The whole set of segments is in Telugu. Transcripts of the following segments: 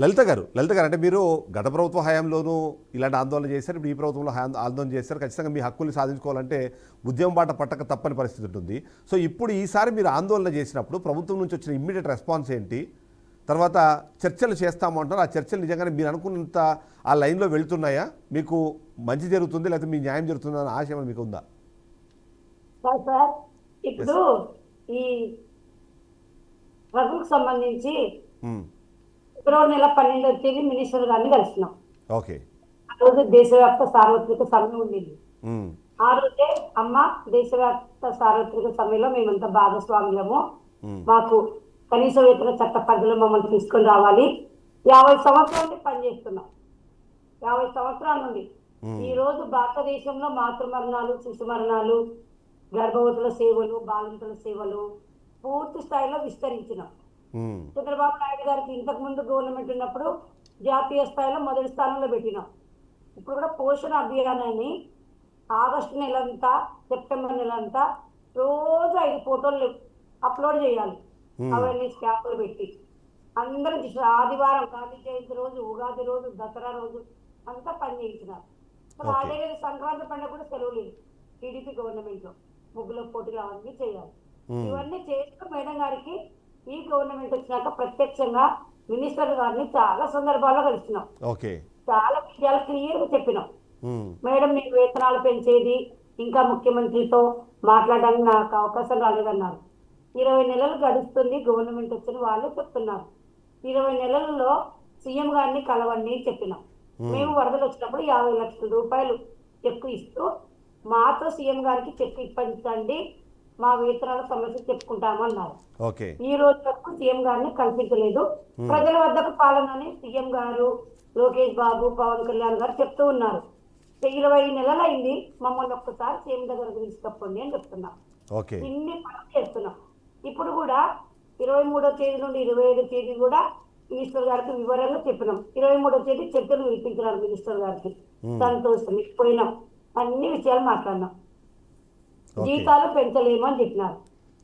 లలిత గారు అంటే మీరు గత ప్రభుత్వ హయాంలోనూ ఇలాంటి ఆందోళన చేశారు, ఇప్పుడు ఈ ప్రభుత్వంలో ఆందోళన చేశారు. ఖచ్చితంగా మీ హక్కుల్ని సాధించుకోవాలంటే ఉద్యమం బాట పట్టక తప్పని పరిస్థితి ఉంటుంది. సో ఇప్పుడు ఈసారి మీరు ఆందోళన చేసినప్పుడు ప్రభుత్వం నుంచి వచ్చిన ఇమ్మీడియట్ రెస్పాన్స్ ఏంటి? తర్వాత చర్చలు చేస్తాము అంటారు, ఆ చర్చలు నిజంగానే మీరు అనుకున్నంత ఆ లైన్లో వెళ్తున్నాయా? మీకు మంచి జరుగుతుంది లేకపోతే మీ న్యాయం జరుగుతుందా అన్న ఆశ మీకు ఉందా? సార్ ఇప్పుడు ఈ ప్రభుత్వం సంబంధించి ఫిబ్రవరి నెల 12వ తేదీ మినిస్టర్ గారిని కలిసినాం. ఓకే. ఆ రోజు దేశవ్యాప్త సార్వత్రిక సమ్మె ఉండింది. ఆ రోజే అమ్మ దేశవ్యాప్త సార్వత్రిక సమ్మెలో మేమంతా భాగస్వాములము, మాకు కనీస వేతన చట్ట పరిధిలో మమ్మల్ని తీసుకొని రావాలి. 50 సంవత్సరాల నుండి పనిచేస్తున్నాం. 50 సంవత్సరాల నుండి ఈ రోజు భారతదేశంలో మాతృ మరణాలు, శిశు మరణాలు, గర్భవతుల సేవలు, బాలింతల సేవలు పూర్తి స్థాయిలో విస్తరించినాం. చంద్రబాబు నాయుడు గారికి ఇంతకు ముందు గవర్నమెంట్ ఉన్నప్పుడు జాతీయ స్థాయిలో మొదటి స్థానంలో పెట్టినాం. ఇప్పుడు కూడా పోషణ అభియానాన్ని ఆగస్టు నెలంతా, సెప్టెంబర్ నెలంతా రోజు 5 ఫోటోలు అప్లోడ్ చేయాలి. అవేర్నెస్ క్యాంపులు పెట్టి అందరం ఆదివారం, గాంధీ జయంతి రోజు, ఉగాది రోజు, దసరా రోజు అంతా పని చేయించినారు. అదే లేదు, సంక్రాంతి పండుగ కూడా సెలవు లేదు. టీడీపీ గవర్నమెంట్ లో ముగ్గుల పోటీలు అవన్నీ చేయాలి. ఇవన్నీ చేస్తూ మేడం గారికి ఈ గవర్నమెంట్ వచ్చినాక ప్రత్యక్షంగా మినిస్టర్ గారిని చాలా సందర్భాల్లో కలిసినాం. చాలా విషయాలు క్లియర్ గా చెప్పినాం. మేడం నేను వేతనాలు పెంచేది ఇంకా ముఖ్యమంత్రితో మాట్లాడడానికి నాకు అవకాశం రాలేదన్నారు. 20 నెలలు గడుస్తుంది గవర్నమెంట్ వచ్చిన వాళ్ళు చెప్తున్నారు. 20 నెలల్లో సీఎం గారిని కలవండి అని చెప్పినాం. మేము వరదలు వచ్చినప్పుడు 50 లక్షల రూపాయలు చెక్కు ఇస్తూ మాతో సీఎం గారికి చెక్కు ఇప్పించండి, మా వేతనాల సమస్య చెప్పుకుంటామన్నారు. ఈ రోజు వరకు సీఎం గారిని కల్పించలేదు. ప్రజల వద్దకు పాలనని సీఎం గారు, లోకేష్ బాబు, పవన్ కళ్యాణ్ గారు చెప్తూ ఉన్నారు. 20 నెలలు అయింది, మమ్మల్ని ఒక్కసారి సీఎం దగ్గరకు తీసుకపోండి అని చెప్తున్నాం. ఇన్ని పనులు చేస్తున్నాం. ఇప్పుడు కూడా 23వ తేదీ నుండి 27వ తేదీ కూడా మినిస్టర్ గారికి వివరంగా చెప్పినాం. 23వ తేదీ చర్చలు పిలిపించినారు మినిస్టర్ గారికి. సంతోషం, పోయినాం, అన్ని విషయాలు మాట్లాడినాం. జీతాలు పెంచలేము అని చెప్పినారు.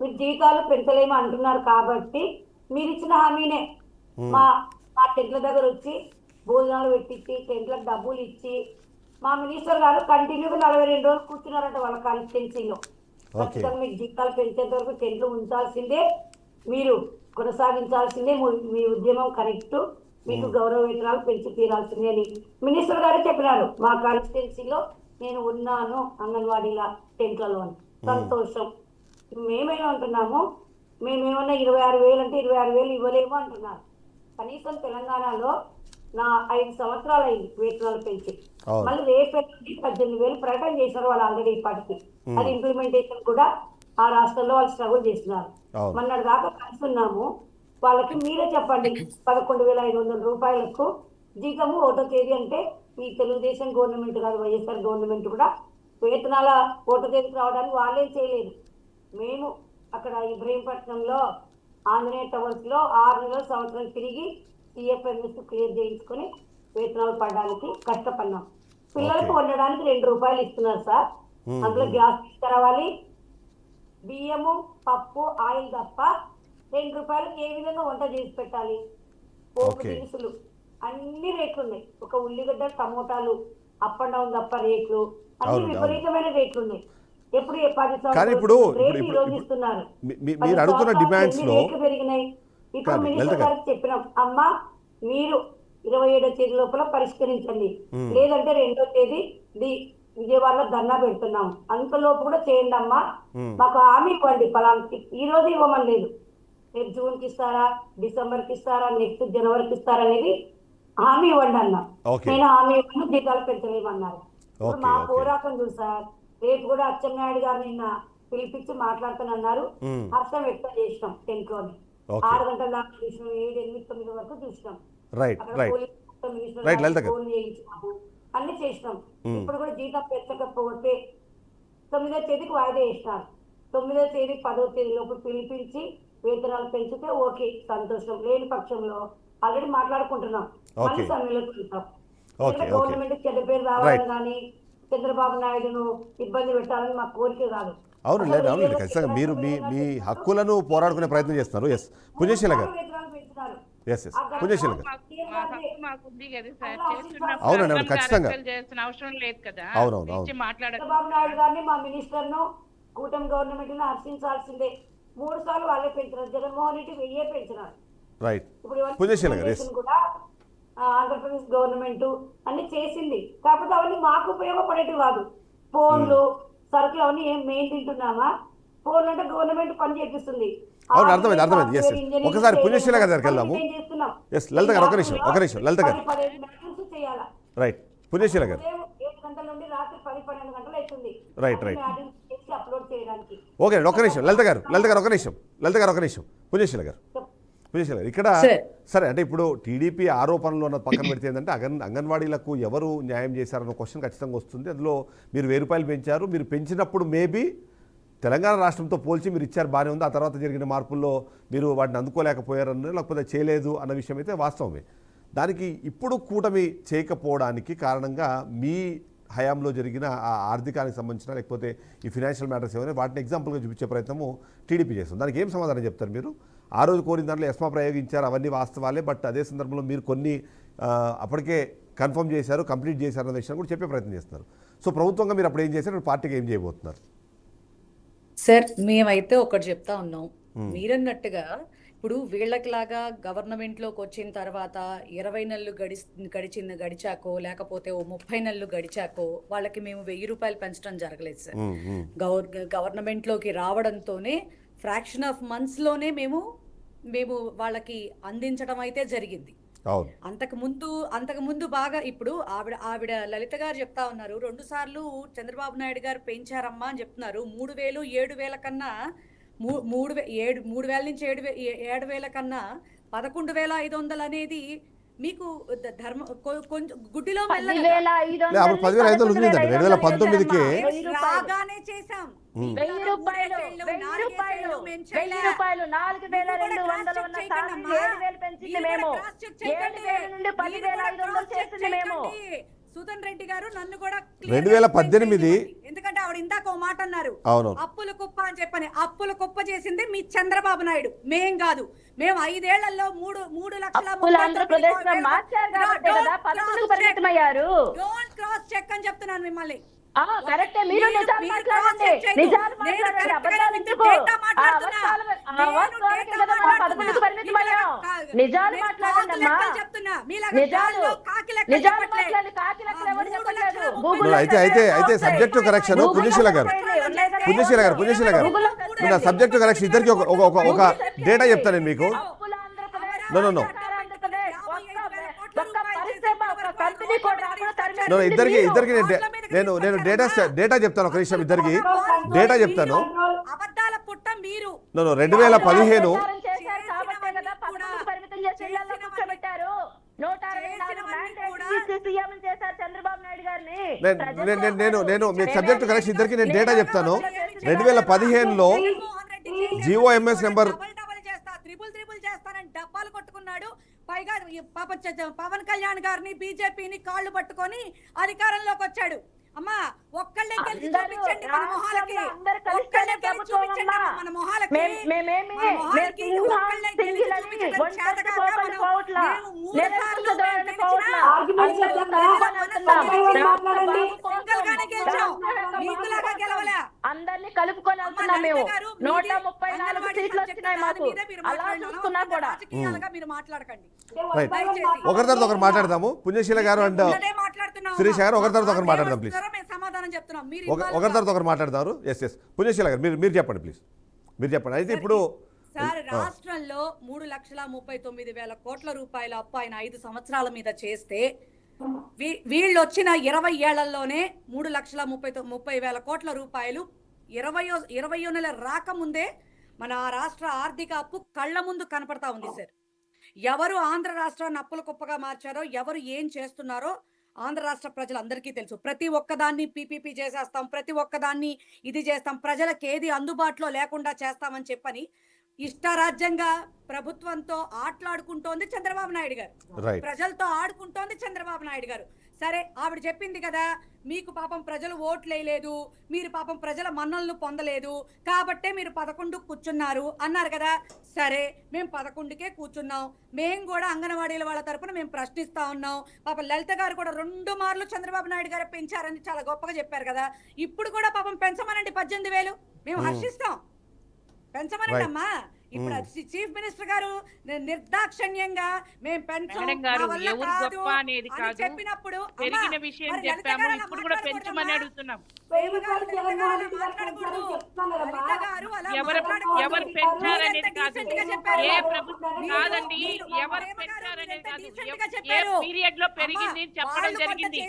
మీరు జీతాలు పెంచలేము అంటున్నారు కాబట్టి మీరు ఇచ్చిన హామీనే మా టెంట్ల దగ్గర వచ్చి భోజనాలు పెట్టించి టెంట్లకు డబ్బులు ఇచ్చి మా మినిస్టర్ గారు కంటిన్యూగా 42 రోజులు కూర్చున్నారంట వాళ్ళ కాన్స్టిట్యున్సీలో. ఖచ్చితంగా మీకు జీతాలు పెంచేంత వరకు టెంట్లు ఉంచాల్సిందే, మీరు కొనసాగించాల్సిందే, మీ ఉద్యమం కరెక్ట్, మీకు గౌరవ వేతనాలు పెంచి తీరాల్సిందే అని మినిస్టర్ గారు చెప్పినారు. మా కాన్స్టిట్యున్సీలో నేను ఉన్నాను అంగన్వాడీల టెంట్లలో అని. సంతోషం. మేమేమో అంటున్నాము, మేమేమన్నా 26,000 అంటే 26,000 ఇవ్వలేము అంటున్నారు. కనీసం తెలంగాణలో నా 5 సంవత్సరాలు అయింది వేతనాలు పెంచి. మళ్ళీ రేపు 18,000 ప్రకటన చేశారు వాళ్ళు ఆల్రెడీ ఇప్పటికి. అది ఇంప్లిమెంటేషన్ కూడా ఆ రాష్ట్రంలో వాళ్ళు స్ట్రగుల్ చేస్తున్నారు. మొన్నటి దాకా కలుస్తున్నాము. వాళ్ళకి మీరే చెప్పండి, 11,500 రూపాయలకు జీతము 1వ తేదీ అంటే ఈ తెలుగుదేశం గవర్నమెంట్ కాదు, వైఎస్ఆర్ గవర్నమెంట్ కూడా వేతనాల 1వ తేదీకి రావడానికి వాళ్ళే చేయలేదు. మేము అక్కడ ఇబ్రహీంపట్నంలో ఆంజనేయ టవర్స్ లో 6 నెలల సంవత్సరం తిరిగి టీఎఫ్ఎంఎస్ క్లియర్ చేయించుకొని వేతనాలు పడడానికి కష్టపడినాం. పిల్లలకు వండడానికి 2 రూపాయలు ఇస్తున్నారు సార్. అందులో గ్యాస్ తీసుకురావాలి, బియ్యము, పప్పు, ఆయిల్ తప్ప 2 రూపాయలకు ఏ విధంగా వంట చేసి పెట్టాలి? పోపు దినుసులు అన్ని రేట్లు ఉన్నాయి. ఒక ఉల్లిగడ్డ, టమోటాలు అప్ అండ్ డౌన్ తప్ప రేట్లు అన్ని విపరీతమైన రేట్లు ఉన్నాయి. ఎప్పుడు 10 సంవత్సరాలు ఈ రోజు ఇస్తున్నారు. పెరిగినాయి. ఇప్పుడు మినిస్టర్ గారికి చెప్పినాం, అమ్మా మీరు 27వ తేదీ లోపల పరిష్కరించండి, లేదంటే 2వ తేదీ విజయవాడలో ధర్నా పెడుతున్నాం, అంతలోపు కూడా చేయండి అమ్మా, మాకు హామీ ఇవ్వండి. ఫలానికి ఈ రోజు ఇవ్వమని లేదు, రేపు జూన్కి ఇస్తారా, డిసెంబర్కి ఇస్తారా, నెక్స్ట్ జనవరికి ఇస్తారా అనేది హామీ ఇవ్వండి అన్నా. నేను హామీ ఇవ్వను, జీతాలు పెంచలేమన్నారు. ఇప్పుడు మా పోరాటం చూసి సార్, రేపు కూడా అచ్చెన్నాయుడు గారు నిన్న పిలిపించి మాట్లాడుతానన్నారు. హర్షం వ్యక్తం చేసినాం. టెంట్లోని 6 గంటల దాకా చూసినాం, 7, 8, 9 వరకు చూసినాం. ఫోన్ చేయించినాము, అన్ని చేసినాం. ఇప్పుడు కూడా జీతం పెంచకపోతే 9వ తేదీకి వాయిదా వేసినారు. 9వ తేదీ 10వ తేదీ లోపు పిలిపించి వేతనాలు పెంచితే ఓకే, సంతోషం. లేని పక్షంలో ఆల్రెడీ మాట్లాడుకుంటున్నాం, మళ్ళీ సమ్మెలోకి వెళ్తాం. గవర్నమెంట్ చెడ్డ పేరు రావాలని కానీ చంద్రబాబు నాయుడును ఇబ్బంది పెట్టాలని మా కోరిక కాదు. అవును లేదు, అవును ఖచ్చితంగా మీరు మీ హక్కులను పోరాడుకునే ప్రయత్నం చేస్తున్నారు. పుణ్యశీల గారు, పుణ్యశీల గారు మా హక్కు మాకు ఉంది కదా సార్. చేస్తున్నప్పుడు అవునండి, అర్థం ఖచ్చితంగా. కార్యక్రమాలు చేస్తున్న అవసరం లేదు కదా. అవునవును, పిలిచి మాట్లాడదు. చంద్రబాబు నాయుడు గారిని మా మినిస్టర్ను కూటమి గవర్నమెంట్ ను హర్షించాల్సిందే. 3 సార్లు వాళ్ళే పెంచినారు. జగన్మోహన్ రెడ్డి 1000 పెంచినారు. రైట్. ఇప్పుడు ఇవన్నీ పుణ్యశీల గారు, yes. implementation కూడా ఆంధ్రప్రదేశ్ గవర్నమెంట్ అన్ని చేసింది. కాకపోతే అవన్నీ మాకు ఉపయోగపడేవి కాదు. ఫోన్లు సరుకులు అవన్నీ ఏం మెయిన్ తింటున్నామా? ఫోన్లు అంటే గవర్నమెంట్ పని చేపిస్తుంది. అవును, అర్థమైంది అర్థమైంది. ఎస్ ఎస్ ఒకసారి పుణ్యశీల గారి దగ్గరికి వెళ్దాము. ఎస్ లలిత గారు, ఒక నిమిషం లలిత గారు. చేయాలా? రైట్, పుణ్యశీల గారు. ఉదయం 7 గంటల నుండి రాత్రి 10-12 గంటలు అవుతుంది. Right, right. అప్లోడ్ చేయడానికి. ఓకే అండి, ఒక నిమిషం లలిత గారు, ఒక నిమిషం పుణ్యశీల గారు. ఇక్కడ సరే అంటే ఇప్పుడు టీడీపీ ఆరోపణలు అన్న పక్కన పెడితే ఏంటంటే అంగన్వాడీలకు ఎవరు న్యాయం చేశారన్న క్వశ్చన్ ఖచ్చితంగా వస్తుంది. అందులో మీరు 1000 రూపాయలు పెంచారు. మీరు పెంచినప్పుడు మేబీ తెలంగాణ రాష్ట్రంతో పోల్చి మీరు ఇచ్చారు, బాగానే ఉంది. ఆ తర్వాత జరిగిన మార్పుల్లో మీరు వాటిని అందుకోలేకపోయారని, లేకపోతే చేయలేదు అన్న విషయం అయితే వాస్తవమే. దానికి ఇప్పుడు కూటమి చేయకపోవడానికి కారణంగా మీ హయాంలో జరిగిన ఆ ఆర్థికానికి సంబంధించిన లేకపోతే ఈ ఫినాన్షియల్ మ్యాటర్స్ ఏమైనా వాటిని ఎగ్జాంపుల్గా చూపించే ప్రయత్నము టీడీపీ చేస్తుంది. దానికి ఏం సమాధానం చెప్తారు మీరు? ఆ రోజు కోరిన దాంట్లో ఎస్మా ప్రయోగించారు, అవన్నీ వాస్తవాలే. బట్ అదే సందర్భంలో మీరు కొన్ని అప్పటికే కన్ఫర్మ్ చేశారు, కంప్లీట్ చేశారు అన్న విషయం కూడా చెప్పే ప్రయత్నం చేస్తున్నారు. సో ప్రభుత్వంగా మీరు అప్పుడు ఏం చేశారు, పార్టీకి ఏం చేయబోతున్నారు? సార్ మేమైతే ఒకటి చెప్తా ఉన్నాం, మీరన్నట్టుగా ఇప్పుడు వీళ్ళకిలాగా గవర్నమెంట్లోకి వచ్చిన తర్వాత 20 నెలలు గడిచాకో లేకపోతే ఓ 30 నెలలు గడిచాకో వాళ్ళకి మేము 1000 రూపాయలు పెంచడం జరగలేదు సార్. గవర్నమెంట్లోకి రావడంతోనే ఫ్రాక్షన్ ఆఫ్ మంత్స్లోనే మేము వాళ్ళకి అందించడం అయితే జరిగింది. అంతకు ముందు బాగా ఇప్పుడు ఆవిడ లలిత గారు చెప్తా ఉన్నారు, 2 సార్లు చంద్రబాబు నాయుడు గారు పెంచారమ్మా అని చెప్తున్నారు. 3000 7000 కన్నా 3000 నుంచి 7000 కన్నా 11,500 అనేది మీకు ధర్మ కొంచెం గుడ్డిలో రాగానే చేశాం. 1000 రూపాయలు 4,200 ఉన్న సార్లు 7,000 పెంచింది మేము. 7,000 నుండి 10,500 చేసింది మేము. సుధన్ రెడ్డి గారు నన్ను కూడా 2018 ఎందుకంటే ఆవిడ ఇందాక ఓ మాట అన్నారు, అవును అప్పుల కుప్ప అని చెప్పని. అప్పుల కుప్ప చేసింది మీ చంద్రబాబు నాయుడు, మేం కాదు. మేము 5 ఏళ్లలో 3,00,000 ఆంధ్రప్రదేశ్ లో మార్చారు కాబట్టి కదా పదకొండుకు పరిమితమయ్యారు. డోంట్ క్రాస్ చెక్ అని చెప్తున్నాను మిమ్మల్ని. కరెక్టే, మీరు నిజాలు మాట్లాడండి. నిజాలు మాట్లాడండి, అబద్ధాలు ఎందుకు? పదకొండుకు పరిమితమయ్యాం. నిజాలు మాట్లాడండి అమ్మా, నిజాలు మాట్లాడండి. కాకి లెక్కలు ఎవరు చెప్పలేదు. గూగుల్ అయితే సబ్జెక్టు కరెక్షన్ పుణ్యశీల గారు సబ్జెక్టు కరెక్షన్ ఇద్దరికి ఒక డేటా చెప్తాను నేను మీకు. నో ఇద్దరికి నేను డేటా చెప్తాను, ఒక నిమిషం. ఇద్దరికి డేటా చెప్తాను. అబద్ధాల పుట్ట మీరు. 2015 నేను మీకు సబ్జెక్టు కరెక్షన్ ఇద్దరికి నేను డేటా చెప్తాను. 2015లో GOMS నెంబర్ త్రిబుల్ చేస్తానని డబ్బాలు కొట్టుకున్నాడు. పైగా పవన్ కళ్యాణ్ గారిని బీజేపీని కాళ్ళు పట్టుకొని అధికారంలోకి వచ్చాడు. అమ్మా ఒక్కళ్ళే గెలిచి చూపించండి మన మొహాలకి. ఒక్కళ్ళే గెలిచి చూపించండి మన మొహాలకి. ఒక్కళ్ళే గెలిచి చూపించండి. చేతకాక మనం 3 సార్లు అందరినీ కలుపుకొని వెళ్తున్నాం మేము. 134 సీట్లు వచ్చినాయి మాకు. అలా చూస్తున్నా కూడా మీరు మాట్లాడకండి. ఒకరి తర్వాత ఒకరు మాట్లాడదాము. పుణ్యశీల గారు అండ్ శిరీష గారు ఒకరి తర్వాత ఒకరు మాట్లాడదాం ప్లీజ్. సమాధానం చెప్తున్నాం, ఒకరి తర్వాత ఒకరు మాట్లాడతారు. ఎస్ పుణ్యశీల గారు మీరు చెప్పండి ప్లీజ్, మీరు చెప్పండి. అయితే ఇప్పుడు సార్ రాష్ట్రంలో 3,39,000 కోట్ల రూపాయల అప్పు ఆయన 5 సంవత్సరాల మీద చేస్తే వీళ్ళు వచ్చిన 20 ఏళ్లలోనే 3,30,000 కోట్ల రూపాయలు 20 నెల రాకముందే మన రాష్ట్ర ఆర్థిక అప్పు కళ్ళ ముందు కనపడతా ఉంది సార్. ఎవరు ఆంధ్ర రాష్ట్రాన్ని అప్పుల కుప్పగా మార్చారో, ఎవరు ఏం చేస్తున్నారో ఆంధ్ర రాష్ట్ర ప్రజలందరికీ తెలుసు. ప్రతి ఒక్కదాన్ని పీపీపీ చేసేస్తాం, ప్రతి ఒక్కదాన్ని ఇది చేస్తాం, ప్రజలకు ఏది అందుబాటులో లేకుండా చేస్తామని చెప్పని ఇష్టరాజ్యంగా ప్రభుత్వంతో ఆటలాడుకుంటోంది చంద్రబాబు నాయుడు గారు, ప్రజలతో ఆడుకుంటోంది చంద్రబాబు నాయుడు గారు. సరే ఆవిడ చెప్పింది కదా, మీకు పాపం ప్రజలు ఓట్లు వేయలేదు, మీరు పాపం ప్రజల మన్నలను పొందలేదు, కాబట్టే మీరు 11 కూర్చున్నారు అన్నారు కదా. సరే, మేము 11కే కూర్చున్నాం. మేము కూడా అంగన్వాడీల వాళ్ళ తరపున మేము ప్రశ్నిస్తా ఉన్నాం. పాపం లలిత గారు కూడా 2 మార్లు చంద్రబాబు నాయుడు గారు పెంచారని చాలా గొప్పగా చెప్పారు కదా. ఇప్పుడు కూడా పాపం పెంచమనండి 18,000, మేము హర్షిస్తాం. పెంచమనండి అమ్మా. ఇప్పుడు చీఫ్ మినిస్టర్ గారు నిర్దాక్షణ్యంగా మేము మేడం గారు ఎవరు గొప్ప అనేది కాదు, చెప్పినప్పుడు పెరిగిన విషయం చెప్పాము. ఇప్పుడు కూడా పెంచమని అడుగుతున్నాం. ఎవరు పెంచారనేది కాదు, ఏ ప్రభుత్వం కాదండి, ఎవరు పెంచారనేది కాదు, ఏ పీరియడ్ లో పెరిగింది చెప్పడం జరిగింది.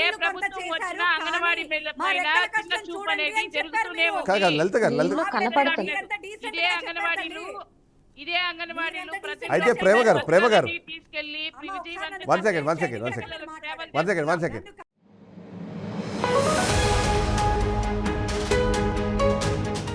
ఏ ప్రభుత్వం వచ్చినా అంగన్వాడీ పైన చిన్న చూపు అనేది జరుగుతూనే ఉంది. లలిత గారు ఇదే అంగన్వాడీలు అయితే ప్రేమ గారు తీసుకెళ్లి వన్ సెకండ్